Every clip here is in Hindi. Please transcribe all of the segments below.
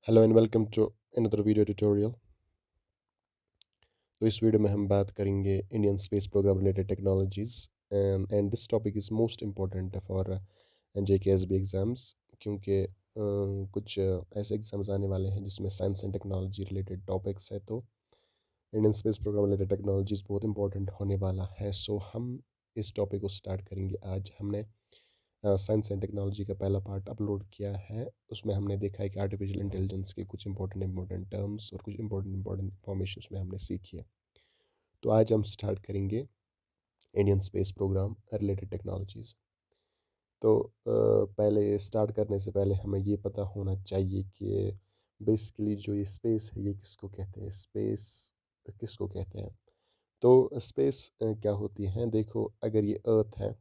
Hello and welcome to another video tutorial. तो इस वीडियो में हम बात करेंगे Indian space programme related technologies and this topic is most important for JKSB exams क्योंकि कुछ ऐसे एग्ज़ाम्स आने वाले हैं जिसमें science and technology related topics है। तो Indian space programme related technologies बहुत इंपॉर्टेंट होने वाला है। सो हम इस टॉपिक को स्टार्ट करेंगे। आज हमने साइंस एंड टेक्नोलॉजी का पहला पार्ट अपलोड किया है। उसमें हमने देखा है कि आर्टिफिशियल इंटेलिजेंस के कुछ इंपॉर्टेंट टर्म्स और कुछ इंपॉर्टेंट इंफॉर्मेशन उसमें हमने सीखी है। तो आज हम स्टार्ट करेंगे Indian space programme related technologies. तो पहले स्टार्ट करने से पहले हमें ये पता होना चाहिए कि बेसिकली जो ये स्पेस है ये किसको कहते हैं। स्पेस किसको कहते हैं? तो स्पेस क्या होती है? देखो, अगर ये अर्थ है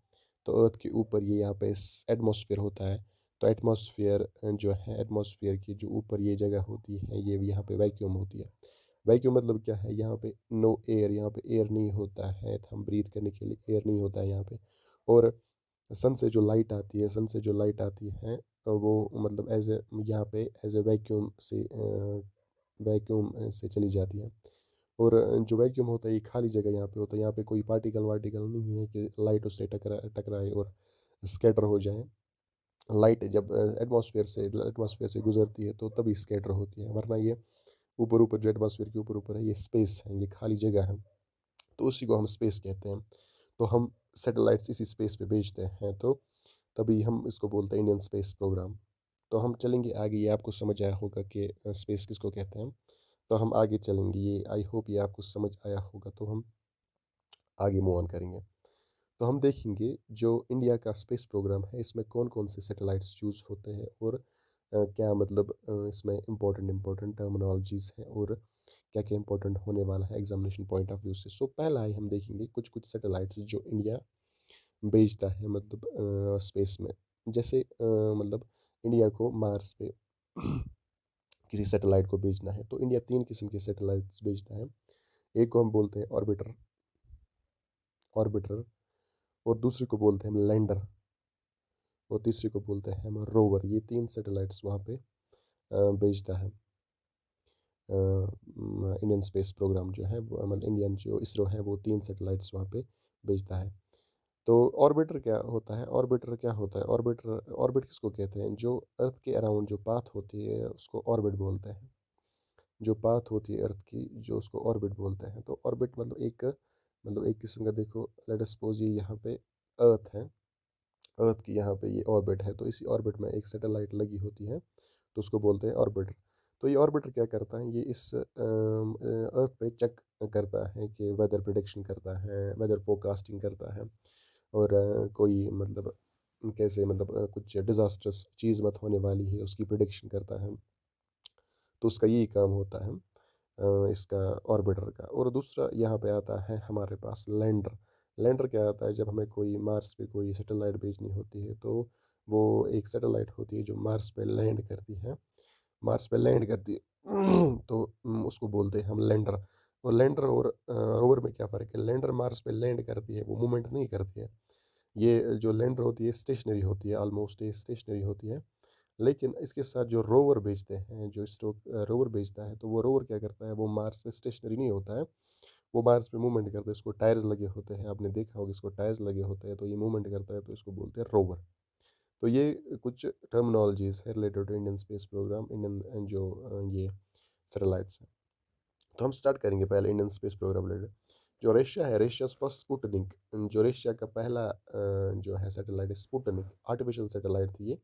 तो अर्थ के ऊपर ये यहाँ पे एटमॉस्फेयर होता है। तो एटमॉस्फेयर जो है, एटमॉस्फेयर की जो ऊपर ये जगह होती है ये यहाँ पे वैक्यूम होती है। वैक्यूम मतलब क्या है? यहाँ पे नो एयर, यहाँ पे एयर नहीं होता है, तो हम ब्रीथ करने के लिए एयर नहीं होता है यहाँ पे। और सन से जो लाइट आती है, सन से जो लाइट आती है वो मतलब एज ए यहाँ पे एज ए वैक्यूम से चली जाती है। और जो वैक्यूम होता है ये खाली जगह यहाँ पे होता है। यहाँ पे कोई पार्टिकल वार्टिकल नहीं है कि लाइट उससे टकराए और स्कैटर हो जाए। लाइट जब एटमॉस्फेयर से गुजरती है तो तभी स्कैटर होती है, वरना ये ऊपर ऊपर जो एटमॉस्फेयर के ऊपर ऊपर है ये स्पेस है, ये खाली जगह है। तो उसी को हम स्पेस कहते हैं। तो हम सैटेलाइट्स इसी स्पेस पे भेजते हैं, तो तभी हम इसको बोलते हैं इंडियन स्पेस प्रोग्राम। तो हम चलेंगे आगे। ये आपको समझ आया होगा कि स्पेस किसको कहते हैं। तो हम आगे चलेंगे, ये आई होप ये आपको समझ आया होगा। तो हम आगे मूव ऑन करेंगे। तो हम देखेंगे जो इंडिया का स्पेस प्रोग्राम है इसमें कौन कौन से सैटेलाइट्स यूज़ होते हैं और क्या मतलब इसमें इंपॉर्टेंट टर्मिनोलॉजीज़ हैं और क्या क्या इंपॉर्टेंट होने वाला है एग्जामिनेशन पॉइंट ऑफ व्यू से। सो पहला ही हम देखेंगे कुछ कुछ सैटेलाइट्स जो इंडिया भेजता है मतलब स्पेस में। जैसे मतलब इंडिया को मार्स पे किसी सैटेलाइट को भेजना है तो इंडिया तीन किस्म के सैटेलाइट्स भेजता है। एक को हम बोलते हैं ऑर्बिटर, और दूसरे को बोलते हैं हम लैंडर, और तीसरे को बोलते हैं हम रोवर। ये तीन सैटेलाइट्स वहाँ पे भेजता है इंडियन स्पेस प्रोग्राम जो है मतलब इंडियन जो इसरो है वो तीन सैटेलाइट्स वहाँ पे भेजता है। तो ऑर्बिटर क्या होता है? ऑर्बिट किसको कहते हैं? जो अर्थ के अराउंड जो पाथ होती है उसको ऑर्बिट बोलते हैं। जो पाथ होती है अर्थ की जो उसको ऑर्बिट बोलते हैं। तो ऑर्बिट मतलब एक किस्म का, देखो लेट अस सपोज ये यहाँ पे अर्थ है, अर्थ की यहाँ पे ये ऑर्बिट है, तो इसी ऑर्बिट में एक सैटेलाइट लगी होती है तो उसको बोलते हैं ऑर्बिटर। तो ये ऑर्बिटर क्या करता है? ये इस अर्थ पे चेक करता है कि वेदर प्रिडिक्शन करता है, वेदर फोरकास्टिंग करता है, और कोई मतलब कैसे मतलब कुछ डिज़ास्ट्रस चीज़ मत होने वाली है उसकी प्रिडिक्शन करता है। तो उसका यही काम होता है इसका ऑर्बिटर का। और दूसरा यहाँ पे आता है हमारे पास लैंडर। लैंडर क्या आता है? जब हमें कोई मार्स पे कोई सैटेलाइट भेजनी होती है तो वो एक सैटेलाइट होती है जो मार्स पे लैंड करती है, मार्स पे लैंड करती है तो उसको बोलते हैं हम लैंडर। और लैंडर और रोवर में क्या फ़र्क है? लैंडर मार्स पे लैंड करती है, वो मूवमेंट नहीं करती है। ये जो लैंडर होती है स्टेशनरी होती है, ऑलमोस्ट ये स्टेशनरी होती है। लेकिन इसके साथ जो रोवर भेजते हैं, जो रोवर भेजता है, तो वो रोवर क्या करता है? वो मार्स पे स्टेशनरी नहीं होता है, वो मार्स पे मूवमेंट करता है। इसको टायर्स लगे होते हैं, आपने देखा होगा इसको टायर्स लगे होते हैं, तो ये मूवमेंट करता है, तो इसको बोलते हैं रोवर। तो ये कुछ टर्मिनोलॉजीज है related to Indian space programme, Indian जो ये सैटेलाइट्स हैं। तो हम स्टार्ट करेंगे पहले इंडियन स्पेस प्रोग्राम रिलेटेड। जो रशिया है, रशिया फर्स्ट स्पुतनिक, जो रशिया का पहला जो है सैटेलाइट स्पुतनिक, आर्टिफिशियल सैटेलाइट थी ये।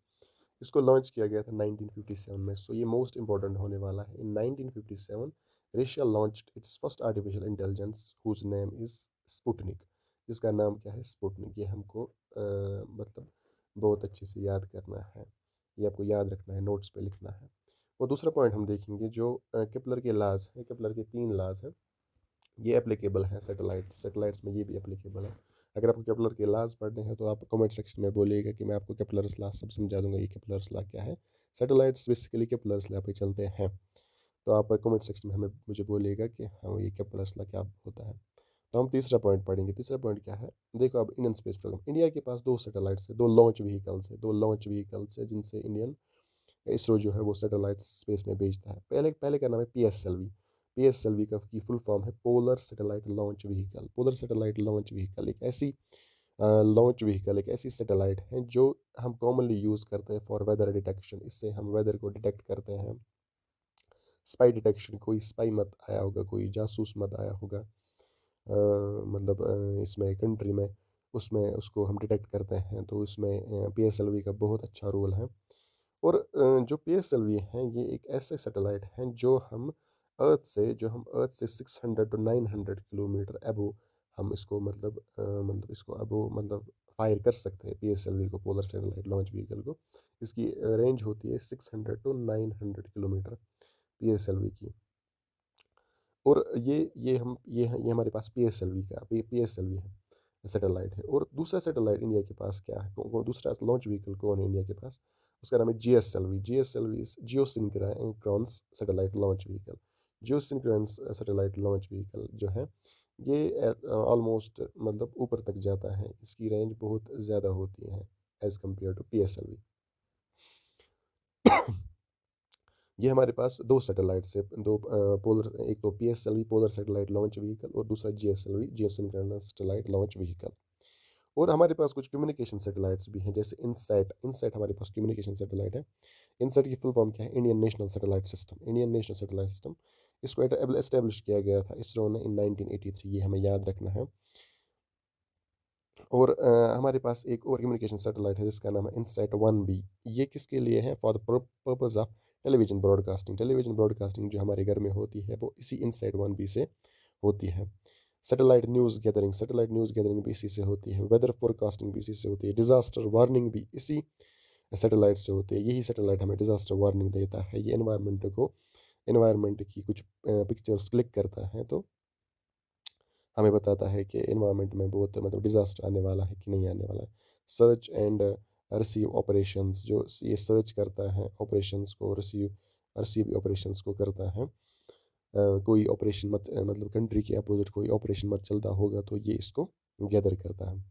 इसको लॉन्च किया गया था 1957 में। सो ये मोस्ट इंपॉर्टेंट होने वाला है। In 1957 Russia launched its first artificial intelligence whose name is Sputnik. जिसका नाम क्या है? स्पुतनिक। ये हमको मतलब बहुत अच्छे से याद करना है, ये आपको याद रखना है, नोट्स पे लिखना है। और दूसरा पॉइंट हम देखेंगे जो केपलर के लाज हैं, केपलर के तीन लाज हैं, ये एप्लीकेबल है सैटेलाइट्स में, ये भी एप्लीकेबल है। अगर आपको केपलर के लॉज पढ़ने हैं तो आप कमेंट सेक्शन में बोलिएगा कि मैं आपको केपलर्स लॉ सब समझा दूंगा। ये केपलर्स लॉ क्या है? सैटेलाइट्स बेसिकली केपलर्स लॉ पे चलते हैं। तो आप कमेंट सेक्शन में हमें मुझे बोलिएगा कि हाँ ये केपलर्स लॉ क्या होता है। तो हम तीसरा पॉइंट पढ़ेंगे। तीसरा पॉइंट क्या है? देखो, अब इंडियन स्पेस प्रोग्राम, इंडिया के पास दो सैटेलाइट्स है, दो लॉन्च व्हीकल्स है जिनसे इंडियन इसरो जो है वो सैटेलाइट्स स्पेस में भेजता है। पहले पहले का नाम है पीएसएलवी। पीएसएलवी का की फुल फॉर्म है polar satellite launch vehicle. Polar satellite launch vehicle एक ऐसी लॉन्च व्हीकल एक ऐसी सैटेलाइट है जो हम कॉमनली यूज़ करते हैं फॉर वेदर डिटेक्शन। इससे हम वेदर को डिटेक्ट करते हैं। स्पाई डिटेक्शन, कोई स्पाई मत आया होगा, कोई जासूस मत आया होगा मतलब इसमें कंट्री में, उसमें उसको हम डिटेक्ट करते हैं। तो इसमें पीएसएलवी का बहुत अच्छा रोल है। और जो पीएसएलवी हैं ये एक ऐसे सैटेलाइट हैं जो हम अर्थ से 600 टू 900 किलोमीटर अबो हम इसको मतलब इसको अबो मतलब फायर कर सकते हैं पीएसएलवी को, पोलर सैटेलाइट लॉन्च व्हीकल को। इसकी रेंज होती है 600 टू 900 किलोमीटर पीएसएलवी की। और ये हमारे पास पीएसएलवी का पीएसएलवी है, सैटेलाइट है। और दूसरा सैटेलाइट इंडिया के पास क्या है, दूसरा लॉन्च व्हीकल कौन है इंडिया के पास? उसका नाम है जीएसएलवी। जीएसएलवी जियो सिंक्रोन्स सैटेलाइट लॉन्च व्हीकल। जियो सिंक्रोन्स सैटेलाइट लॉन्च व्हीकल जो है ये ऑलमोस्ट मतलब ऊपर तक जाता है, इसकी रेंज बहुत ज़्यादा होती है एज़ कम्पेयर टू पीएसएलवी। ये हमारे पास दो सैटेलाइट्स है, दो पोलर, एक तो PSLV polar satellite launch vehicle और दूसरा GSLV geosynchronous satellite launch vehicle. और हमारे पास कुछ कम्युनिकेशन सैटेलाइट्स भी हैं, जैसे इनसैट। इनसैट हमारे पास कम्युनिकेशन सैटेलाइट है। इनसैट की फुल फॉर्म क्या है? Indian national satellite system. Indian national satellite system, इसको एस्टेब्लिश किया गया था इसरो ने इन 1983, ये हमें याद रखना है। और हमारे पास एक और कम्युनिकेशन सैटेलाइट है जिसका नाम है इनसैट 1B। ये किसके लिए है? For the purpose of television broadcasting. Television broadcasting जो हमारे घर में होती है वो इसी इनसैट 1B से होती है। सैटेलाइट न्यूज़ गैदरिंग भी इसी से होती है। वेदर फोरकास्टिंग भी इसी से होती है। डिज़ास्टर वार्निंग भी इसी सैटेलाइट से होती है। यही सैटेलाइट हमें डिज़ास्टर वार्निंग देता है। ये एनवायरनमेंट की कुछ पिक्चर्स क्लिक करता है तो हमें बताता है कि एनवायरनमेंट में बहुत मतलब डिज़ास्टर आने वाला है कि नहीं आने वाला है। सर्च एंड रिसीव ऑपरेशंस, जो ये सर्च करता है ऑपरेशंस को, रिसीव रिसीव ऑपरेशंस को करता है। कोई ऑपरेशन मतलब कंट्री के अपोजिट कोई ऑपरेशन मत चलता होगा तो ये इसको गैदर करता है।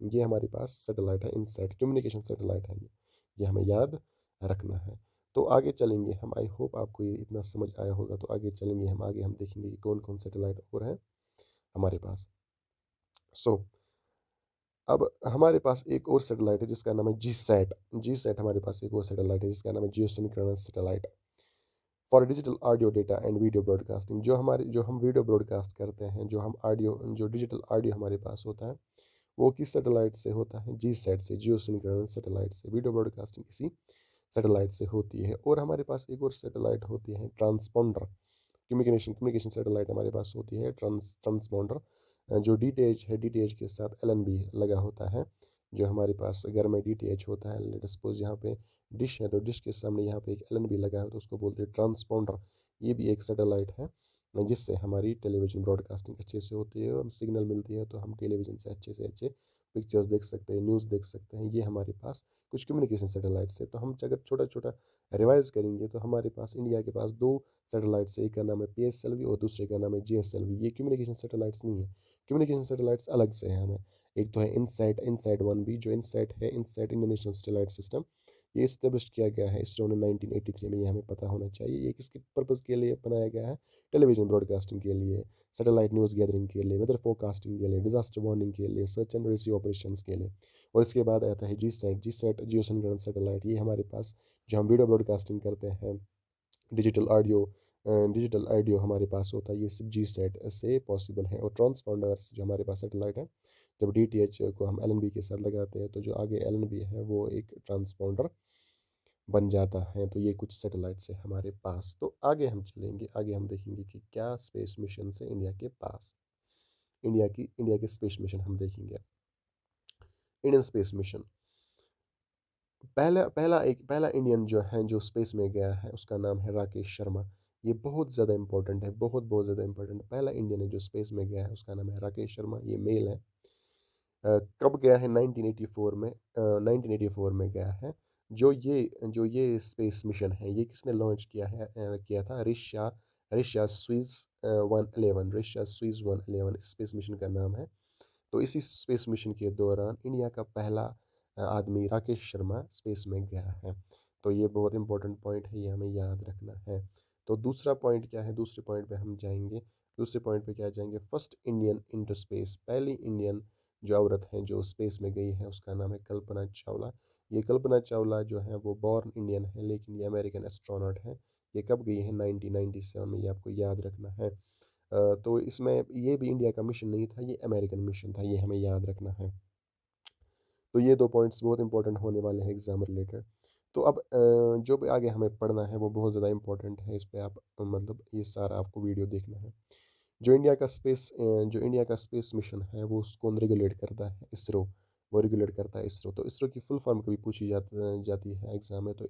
ये हमारे पास सैटेलाइट है, इनसैट कम्युनिकेशन सैटेलाइट है ये हमें याद रखना है। तो आगे चलेंगे हम, आई होप आपको ये इतना समझ आया होगा। तो आगे चलेंगे हम, आगे हम देखेंगे कि कौन कौन सैटेलाइट और है हमारे पास। सो अब हमारे पास एक और सैटेलाइट है जिसका नाम है जी सैट। जी सैट हमारे पास एक और सैटेलाइट है जिसका नाम है geosynchronous satellite for digital audio data and video broadcasting. जो हम वीडियो ब्रॉडकास्ट करते हैं, जो डिजिटल ऑडियो हमारे पास होता है वो किस सैटेलाइट से होता है? जी सैट से, जियो सिंक्रोनस सैटेलाइट से। वीडियो ब्रॉडकास्टिंग इसी सैटेलाइट से होती है। और हमारे पास एक और सैटेलाइट होती है ट्रांसपॉन्डर। कम्युनिकेशन सैटेलाइट हमारे पास होती है ट्रांसपॉन्डर, जो डीटीएच है, डीटीएच के साथ एलएनबी लगा होता है। जो हमारे पास घर में डीटीएच होता है, लेट सपोज यहाँ पे डिश है तो डिश के सामने यहाँ पे एक एलएनबी लगा है तो उसको बोलते हैं ट्रांसपॉन्डर। ये भी एक सैटेलाइट है जिससे हमारी टेलीविज़न ब्रॉडकास्टिंग अच्छे से होती है। हम सिग्नल मिलती है तो हम टेलीविज़न से अच्छे पिक्चर्स देख सकते हैं, न्यूज़ देख सकते हैं। ये हमारे पास कुछ कम्युनिकेशन सैटेलाइट्स है। तो हम अगर छोटा छोटा रिवाइज करेंगे तो हमारे पास इंडिया के पास दो सैटेलाइट्स है, एक का नाम है पीएसएलवी और दूसरे का नाम है जीएसएलवी। ये कम्युनिकेशन सैटेलाइट्स नहीं है, कम्युनिकेशन सैटेलाइट्स अलग से हैं हमें। एक तो है इनसैट, इनसैट 1B। जो इनसैट है, इनसैट इंटरनेशनल सैटेलाइट सिस्टम, ये इस्टेब्लिश किया गया है इसरो ने 1983 में। ये हमें पता होना चाहिए। ये किसके पर्पज़ के लिए बनाया गया है? टेलीविजन ब्रॉडकास्टिंग के लिए, सैटेलाइट न्यूज़ गैदरिंग के लिए, वेदर फोरकास्टिंग के लिए, डिजास्टर वार्निंग के लिए, सर्च एंड रिसीव ऑपरेशंस के लिए। और इसके बाद आता है जी सैट। जी सैट जियो सिंक्रोनस सैटेलाइट। ये हमारे पास जो हम वीडियो ब्रॉडकास्टिंग करते हैं, डिजिटल ऑडियो डिजिटल ऑडियो हमारे पास होता है, ये सिर्फ जी सेट से पॉसिबल है। और ट्रांसपॉन्डर्स जो हमारे पास सैटेलाइट है, जब डीटीएच को हम एलएनबी के साथ लगाते हैं तो जो आगे एलएनबी है वो एक ट्रांसपॉन्डर बन जाता है। तो ये कुछ सैटेलाइट्स है हमारे पास। तो आगे हम चलेंगे, आगे हम देखेंगे कि क्या स्पेस मिशन है इंडिया के पास। इंडिया के स्पेस मिशन हम देखेंगे। इंडियन स्पेस मिशन, पहला इंडियन जो है जो स्पेस में गया है उसका नाम है राकेश शर्मा। ये बहुत ज़्यादा इंपॉर्टेंट है, बहुत ज़्यादा इंपॉर्टेंट। पहला इंडियन है जो स्पेस में गया है उसका नाम है राकेश शर्मा, ये मेल है। कब गया है? 1984 में, 1984 में गया है। जो ये स्पेस मिशन है ये किसने लॉन्च किया था? Russia Swiss 111, Russia Swiss 111 space mission का नाम है। तो इसी स्पेस मिशन के दौरान इंडिया का पहला आदमी राकेश शर्मा स्पेस में गया है। तो ये बहुत इंपॉर्टेंट पॉइंट है, ये हमें याद रखना है। तो दूसरा पॉइंट क्या है, दूसरे पॉइंट पे हम जाएँगे। दूसरे पॉइंट पे क्या जाएँगे, फर्स्ट इंडियन इंटू स्पेस, पहली इंडियन जो औरत है जो स्पेस में गई है उसका नाम है कल्पना चावला। ये कल्पना चावला जो है वो बॉर्न इंडियन है लेकिन ये अमेरिकन एस्ट्रोनॉट है। ये कब गई है? 1997 में, ये आपको याद रखना है। तो इसमें ये भी इंडिया का मिशन नहीं था, ये अमेरिकन मिशन था, ये हमें याद रखना है। तो ये 2 पॉइंट्स बहुत इंपॉर्टेंट होने वाले हैं एग्ज़ाम रिलेटेड। तो अब जो भी आगे हमें पढ़ना है वो बहुत ज़्यादा इंपॉर्टेंट है, इस पे आप मतलब ये सारा आपको वीडियो देखना है। जो इंडिया का स्पेस मिशन है वो उस कौन रेगुलेट करता है? इसरो, वो रेगुलेट करता है इसरो। तो इसरो की फुल फॉर्म कभी पूछी जाती है एग्ज़ाम में, तो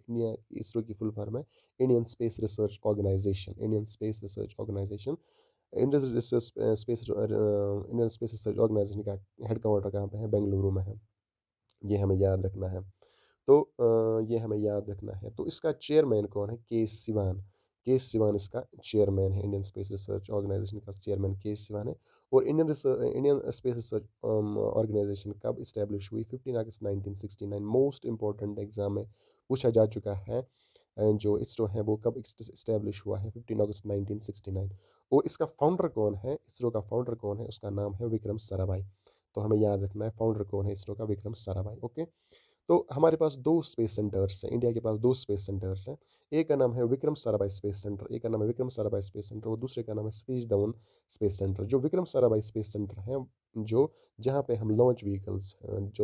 इसरो की फुल फॉर्म है Indian space research organisation, Indian space research organisation. Indian research Indian space research organisation का हेडक्वार्टर कहाँ पे है? बेंगलुरु में है। ये हमें याद रखना है। तो ये हमें याद रखना है। तो इसका चेयरमैन कौन है? के सिवान। के सिवान इसका चेयरमैन है, इंडियन स्पेस रिसर्च ऑर्गेनाइज़ेशन का चेयरमैन के सिवान है। और इंडियन स्पेस रिसर्च ऑर्गेनाइज़ेशन कब इस्टैब्लिश हुई? 15 अगस्त 1969। मोस्ट इम्पोर्टेंट एग्ज़ाम में पूछा जा चुका है। जो इसरो है वो कब इस्टैब्लिश हुआ है? 15 अगस्त 1969। और इसका फाउंडर कौन है? इसरो का फाउंडर कौन है? उसका नाम है विक्रम साराभाई। तो हमें याद रखना है फाउंडर कौन है इसरो का? विक्रम साराभाई। ओके। तो हमारे पास 2 स्पेस सेंटर्स हैं, इंडिया के पास 2 स्पेस सेंटर्स हैं। एक का नाम है विक्रम साराभाई स्पेस सेंटर, एक का नाम है विक्रम साराभाई स्पेस सेंटर और दूसरे का नाम है सतीश धवन स्पेस सेंटर। जो विक्रम साराभाई स्पेस सेंटर है, जो जहाँ पे हम जो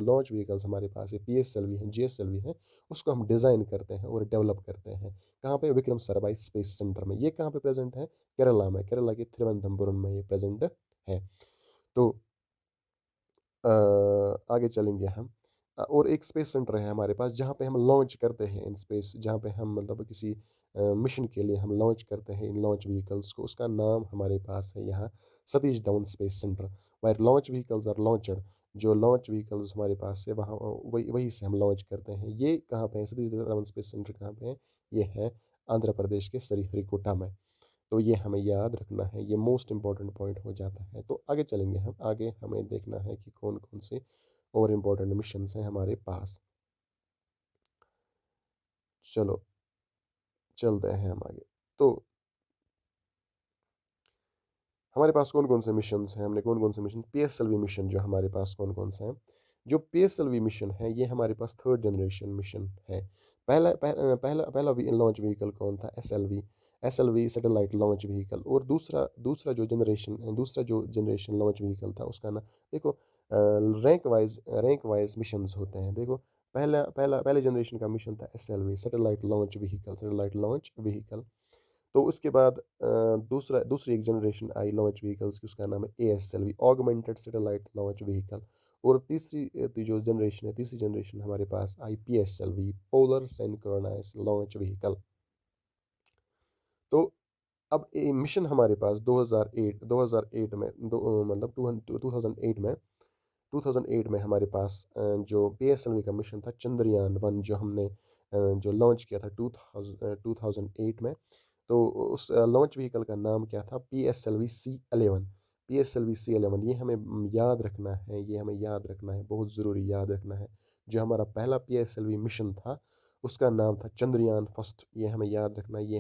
लॉन्च व्हीकल्स हमारे पास है, पीएसएलवी हैं, जीएसएलवी हैं, उसको हम डिज़ाइन करते हैं और डेवलप करते हैं। कहाँ पे? विक्रम साराभाई स्पेस सेंटर में। ये कहाँ पे प्रेज़ेंट है? केरला में, केरला के तिरुवनंतपुरम में ये प्रेज़ेंट है। तो आगे चलेंगे हम। और एक स्पेस सेंटर है हमारे पास जहाँ पे हम लॉन्च करते हैं इन स्पेस, जहाँ पे हम मतलब किसी मिशन के लिए हम लॉन्च करते हैं इन लॉन्च व्हीकल्स को, उसका नाम हमारे पास है यहाँ Satish Dhawan space centre. Wire launch vehicles are launched, जो लॉन्च व्हीकल्स हमारे पास है वहाँ वही वहीं से हम लॉन्च करते हैं। ये कहाँ पे है? सतीश धवन स्पेस सेंटर कहाँ पे है? ये है आंध्र प्रदेश के श्रीहरिकोटा में। तो ये हमें याद रखना है, ये मोस्ट इम्पॉर्टेंट पॉइंट हो जाता है। तो आगे चलेंगे हम, आगे हमें देखना है कि कौन-कौन से और इम्पोर्टेंट मिशंस हैं हमारे पास। चलो, चलते हैं हम आगे। तो हमारे पास कौन-कौन से मिशंस हैं, हमने कौन-कौन से मिशन पीएसएलवी मिशन जो हमारे पास कौन-कौन से हैं। जो पीएसएलवी मिशन है, ये हमारे पास थर्ड जनरेशन मिशन है। पहला लॉन्च व्हीकल कौन था? SLV, SLV satellite launch vehicle. और दूसरा दूसरा जो जनरेशन लॉन्च व्हीकल था उसका ना देखो, रैंक वाइज़ मिशंस होते हैं। देखो, पहले जनरेशन का मिशन था एसएलवी, सैटेलाइट लॉन्च व्हीकल। तो उसके बाद दूसरी एक जनरेशन आई लॉन्च व्हीकल्स की, उसका नाम है ASLV, augmented satellite launch vehicle. और तीसरी जनरेशन हमारे पास आई PSLV, polar synchronise launch vehicle. तो अब ये मिशन हमारे पास 2008 में मतलब 2008 में 2008 में हमारे पास जो पीएसएलवी का मिशन था चंद्रयान 1, जो हमने जो लॉन्च किया था 2008 में। तो उस लॉन्च व्हीकल का नाम क्या था? पीएसएलवी सी-11। पीएसएलवी सी-11, ये हमें याद रखना है, ये हमें याद रखना है, बहुत ज़रूरी याद रखना है। जो हमारा पहला पीएसएलवी मिशन था उसका नाम था चंद्रयान फर्स्ट, ये हमें याद रखना है। ये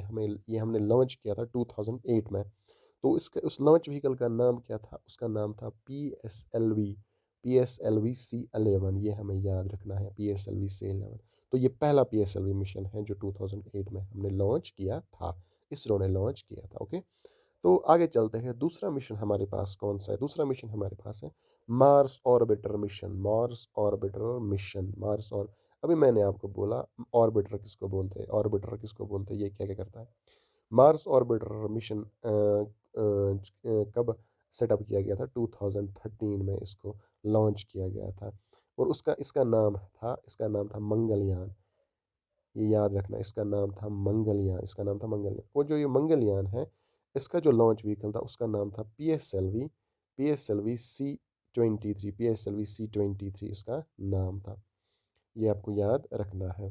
हमने लॉन्च किया था 2008 में। तो इसका उस लॉन्च व्हीकल का नाम क्या था? उसका नाम था पीएसएलवी सी-11, ये हमें याद रखना है, पीएसएलवी सी-11। तो ये पहला पीएसएलवी मिशन है जो 2008 में हमने लॉन्च किया था, इसरो ने लॉन्च किया था। ओके। तो आगे चलते हैं, दूसरा मिशन हमारे पास कौन सा है? दूसरा मिशन हमारे पास है मार्स ऑर्बिटर मिशन। मार्स और अभी मैंने आपको बोला ऑर्बिटर किसको बोलते हैं, ये क्या क्या करता है। मार्स ऑर्बिटर मिशन कब सेटअप किया गया था? 2013 में इसको लॉन्च किया गया था। और उसका इसका नाम था मंगलयान। ये याद रखना, इसका नाम था मंगलयान। और जो ये मंगलयान है, इसका जो लॉन्च व्हीकल था उसका नाम था पीएसएलवी सी 23 इसका नाम था। ये आपको याद रखना है।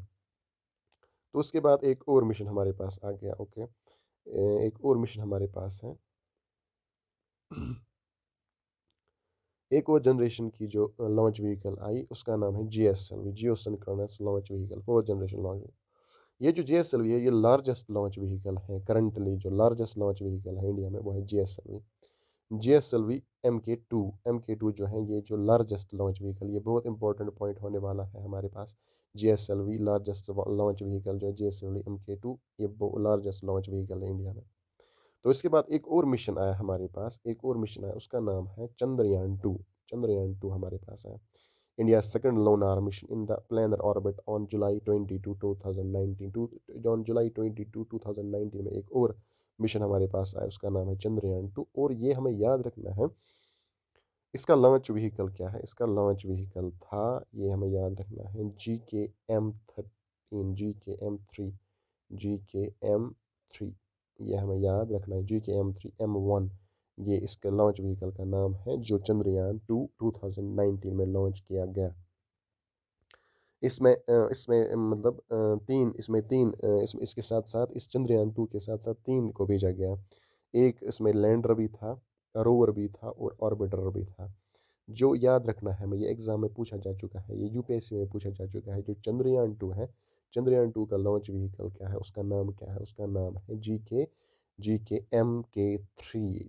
तो उसके बाद एक और मिशन हमारे पास आ गया। ओके। एक और मिशन हमारे पास है। एक और जनरेशन की जो लॉन्च व्हीकल आई उसका नाम है GSLV, geosynchronous launch vehicle, fourth generation launch. ये जो जीएसएलवी है, ये लार्जेस्ट लॉन्च व्हीकल है करंटली, जो लार्जेस्ट लॉन्च व्हीकल है इंडिया में वो है GSLV. GSLV M K two जो है, ये जो लार्जेस्ट लॉन्च व्हीकल, ये बहुत इंपॉर्टेंट पॉइंट होने वाला है हमारे पास। जीएसएलवी लार्जेस्ट लॉन्च व्हीकल जो है जीएसएलवी एम के टू, ये लार्जेस्ट लॉन्च व्हीकल है इंडिया में। तो इसके बाद एक और मिशन आया हमारे पास, एक और मिशन आया, उसका नाम है चंद्रयान 2। चंद्रयान 2 हमारे पास है। India second lunar mission in the planar orbit on July 22, 2019। On July 22, 2019 में एक और मिशन हमारे पास आया, उसका नाम है चंद्रयान 2। और ये हमें याद रखना है, इसका लॉन्च व्हीकल क्या है। इसका लॉन्च व्हीकल था, ये हमें याद रखना है, GK-M13, GK-M3, ये हमें याद रखना है, GK-M3 M1, ये इसके लॉन्च व्हीकल का नाम है, जो चंद्रयान 2 2019 में लॉन्च किया गया। इसमें मतलब तीन इसके साथ साथ, इस चंद्रयान 2 के साथ साथ तीन को भेजा गया। एक इसमें लैंडर भी था, रोवर भी था और ऑर्बिटर भी था। जो याद रखना है, हमें ये एग्जाम में पूछा जा चुका है, ये यूपीएससी में पूछा जा चुका है। जो चंद्रयान 2 है, चंद्रयान 2 का लॉन्च व्हीकल क्या है, उसका नाम क्या है, उसका नाम है जी के एम के थ्री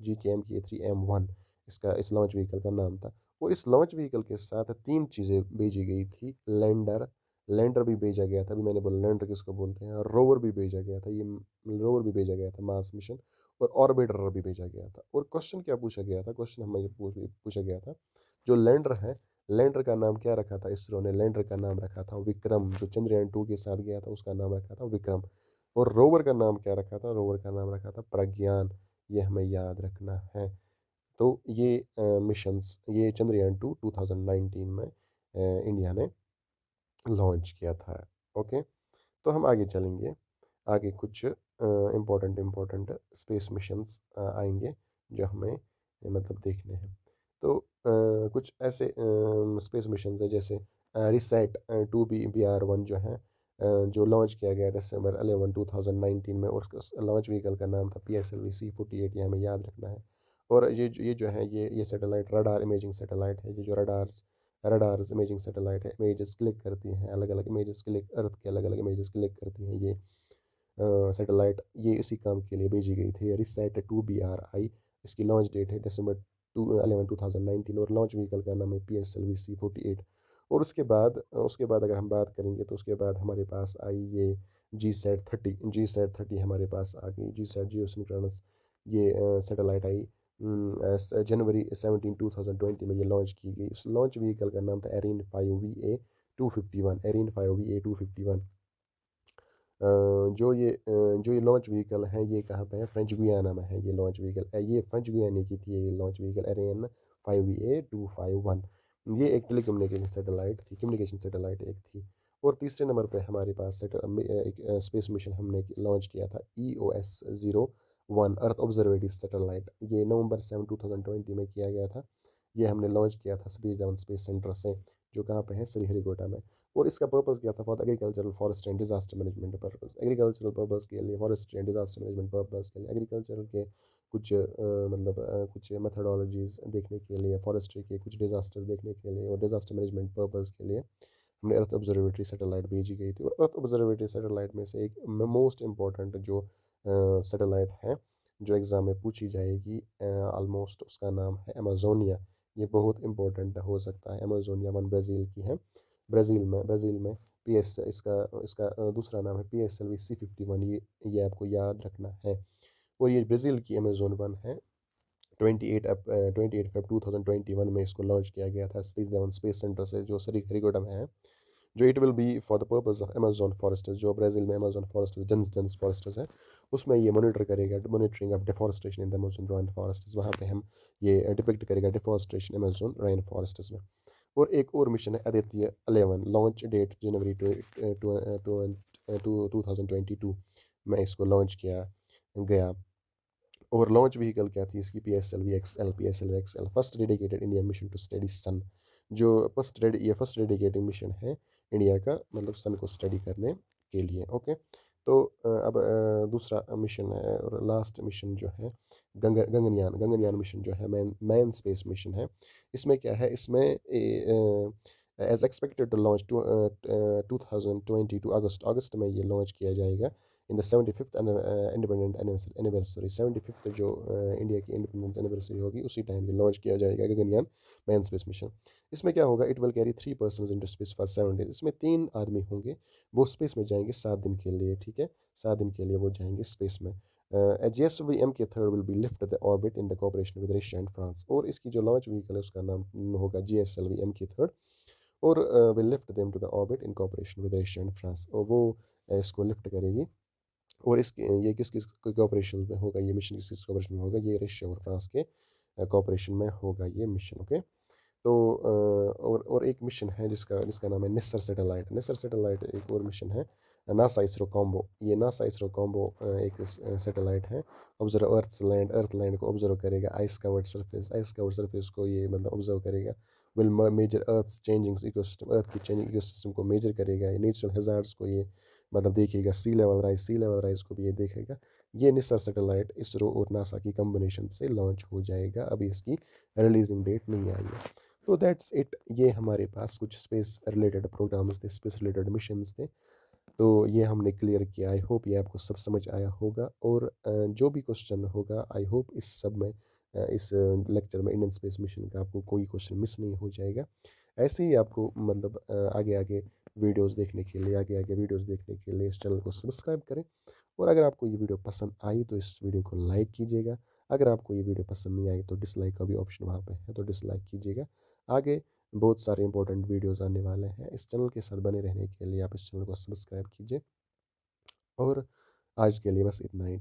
इसका इस लॉन्च व्हीकल का नाम था। और इस लॉन्च व्हीकल के साथ तीन चीज़ें भेजी गई थी। लैंडर लैंडर भी भेजा गया था, अभी मैंने बोला लैंडर किसको बोलते हैं। रोवर भी भेजा गया था, ये रोवर भी भेजा गया था, मार्स मिशन। और ऑर्बिटर भी भेजा गया था। और क्वेश्चन क्या पूछा गया था, क्वेश्चन हमें पूछा गया था, जो लैंडर है, लैंडर का नाम क्या रखा था इसरो ने। लैंडर का नाम रखा था विक्रम। जो चंद्रयान 2 के साथ गया था, उसका नाम रखा था विक्रम। और रोवर का नाम क्या रखा था, रोवर का नाम रखा था प्रज्ञान। ये हमें याद रखना है। तो ये मिशंस, ये चंद्रयान 2 2019 में इंडिया ने लॉन्च किया था। ओके, तो हम आगे चलेंगे। आगे कुछ इम्पोर्टेंट इम्पोर्टेंट स्पेस मिशंस आएंगे, जो हमें मतलब देखने हैं। तो कुछ ऐसे स्पेस मिशंस है, जैसे रिसैट 2 BR1 जो है, जो लॉन्च किया गया December 11, 2019 में। और उसका लॉन्च व्हीकल का नाम था PSLV-C48, ये हमें याद रखना है। और ये जो है, ये सैटेलाइट रडार इमेजिंग सैटेलाइट है। ये जो रडार्स इमेजिंग सैटेलाइट है, इमेजेस क्लिक करती हैं, अलग अलग इमेजेस क्लिक, अर्थ के अलग अलग इमेजेस क्लिक करती हैं। ये सैटेलाइट, ये इसी काम के लिए भेजी गई थी, रिसैट 2 BRI। इसकी लॉन्च डेट है December 11, 2019। और लॉन्च व्हीकल का नाम है PSLV-C48। और उसके बाद अगर हम बात करेंगे, तो उसके बाद हमारे पास आई ये जी सैट 30 हमारे पास आ गई। जी सैट जियो सिंक्रोनस, ये सैटेलाइट आई January 17, 2020 में ये लॉन्च की गई। उस लॉन्च व्हीकल का नाम था Ariane 5 VA 251। जो ये लॉन्च व्हीकल है, ये कहाँ पे है, फ्रेंच गुयाना में है ये लॉन्च व्हीकल। ये फ्रेंच गुयाना की थी ये लॉन्च व्हीकल, Ariane 5 VA 251। ये एक टेलीकम्युनिकेशन सैटेलाइट थी, कम्युनिकेशन सैटेलाइट एक थी। और तीसरे नंबर पे हमारे पास एक स्पेस मिशन हमने लॉन्च किया था, EOS-01 अर्थ ऑब्जर्वेटरी सैटेलाइट। ये November 7, 2020 में किया गया था। ये हमने लॉन्च किया था सतीश धवन स्पेस सेंटर से, जो कहाँ पे है, श्रीहरिकोटा में। और इसका पर्पस क्या था, for agricultural, forest and disaster management purpose. Agricultural purpose के लिए, forest and disaster management purpose के लिए, एग्रीकल्चरल के कुछ मतलब कुछ मेथडोलॉजीज देखने के लिए, फॉरेस्ट्री के कुछ डिजास्टर्स देखने के लिए, और डिजास्टर मैनेजमेंट पर्पस के लिए हमने अर्थ ऑब्जर्वेटरी सैटेलाइट भेजी गई थी। और अर्थ ऑब्जर्वेटरी सैटेलाइट में से एक मोस्ट इम्पॉर्टेंट जो सैटेलाइट है, जो एग्ज़ाम में पूछी जाएगी ऑलमोस्ट, उसका नाम है अमेजोनिया। ये बहुत इंपॉर्टेंट हो सकता है। अमेजोनिया 1 ब्राज़ील की है। ब्राज़ील में पीएस इसका इसका दूसरा नाम है PSLV-C51। ये आपको याद रखना है। और ये ब्राज़ील की अमेजोन 1 है। 28 Feb 2021 में इसको लॉन्च किया गया था सतीश धवन स्पेस सेंटर से, जो श्रीहरिकोटा में है। जो it will be for the purpose of Amazon Forester's, जो ब्राज़ील में अमेजोन फॉरेस्टर्स, डेंस फॉरेस्टर्स है, उसमें ये मॉनिटर करेगा, monitoring of deforestation in the Amazon rain forests. वहाँ पे हम ये डिपिक्ट करेगा डिफॉरेस्टेशन अमेजोन रेन फॉरेस्ट्स में। और एक और मिशन है आदित्य 11, लॉन्च डेट January 2022 में इसको लॉन्च किया गया। और लॉन्च व्हीकल क्या थी इसकी, PSLV-XL first dedicated Indian mission to study sun. जो फर्स्ट डेडिकेटेड मिशन है इंडिया का, मतलब सन को स्टडी करने के लिए। ओके, तो अब दूसरा मिशन है और लास्ट मिशन जो है, गगनयान मिशन जो है, मैन स्पेस मिशन है। इसमें क्या है, इसमें एज एक्सपेक्टेड टू लॉन्च 2022 अगस्त में ये लॉन्च किया जाएगा in the 75th independent anniversary. 75th जो इंडिया की इंडिपेंडेंस एनिवर्सरी होगी उसी टाइम ये लॉन्च किया जाएगा गगनयान मैन स्पेस मिशन। इसमें क्या होगा, it will carry 3 person into space for 7 days। इसमें 3 आदमी होंगे, वो स्पेस में जाएंगे 7 दिन के लिए, ठीक है, 7 दिन के लिए वो जाएंगे स्पेस में। GSLV M-K3 will be lift the orbit in the cooperation with Russia and France. और इसकी जो लॉन्च व्हीकल है उसका नाम होगा GSLV M-K3 और will lift them to the orbit in cooperation with Russia and France. और वो इसको लिफ्ट करेगी। और इसके ये किस किस कोऑपरेशन में होगा, ये मिशन किस किस कोऑपरेशन में होगा, ये रशिया और फ्रांस के कोऑपरेशन में होगा ये मिशन, ओके। तो और एक मिशन है जिसका जिसका नाम है निस्सर सैटेलाइट। निस्सर सैटेलाइट एक और मिशन है, नासा इसरो कॉम्बो। ये नासा इसरो कॉम्बो एक सैटेलाइट है, ऑब्जर्व अर्थ लैंड को ऑब्जर्व करेगा, आइस कवर्ड सरफेस को ये मतलब ऑब्जर्व करेगा। Will measure earth changing ecosystem, earth की चेंजिंग इकोसिस्टम को मेजर करेगा। ये नेचुरल हैजार्ड्स को ये मतलब देखेगा, सी लेवल राइज को भी ये देखेगा। ये निस्सर सैटेलाइट इसरो और नासा की कम्बिनेशन से लॉन्च हो जाएगा, अभी इसकी रिलीजिंग डेट नहीं आई है। तो दैट्स इट, ये हमारे पास कुछ स्पेस रिलेटेड प्रोग्राम्स थे, स्पेस रिलेटेड मिशंस थे। तो ये हमने क्लियर किया। आई होप ये आपको सब समझ आया होगा। और जो भी क्वेश्चन होगा आई होप इस सब में इस लेक्चर में इंडियन स्पेस मिशन का आपको कोई क्वेश्चन मिस नहीं हो जाएगा। ऐसे ही आपको मतलब आगे आगे वीडियोस देखने के लिए इस चैनल को सब्सक्राइब करें। और अगर आपको ये वीडियो पसंद आई तो इस वीडियो को लाइक कीजिएगा। अगर आपको ये वीडियो पसंद नहीं आई तो डिसलाइक का भी ऑप्शन वहाँ पे है, तो डिसलाइक कीजिएगा। आगे बहुत सारे इंपॉर्टेंट वीडियोस आने वाले हैं। इस चैनल के साथ बने रहने के लिए आप इस चैनल को सब्सक्राइब कीजिए। और आज के लिए बस इतना ही।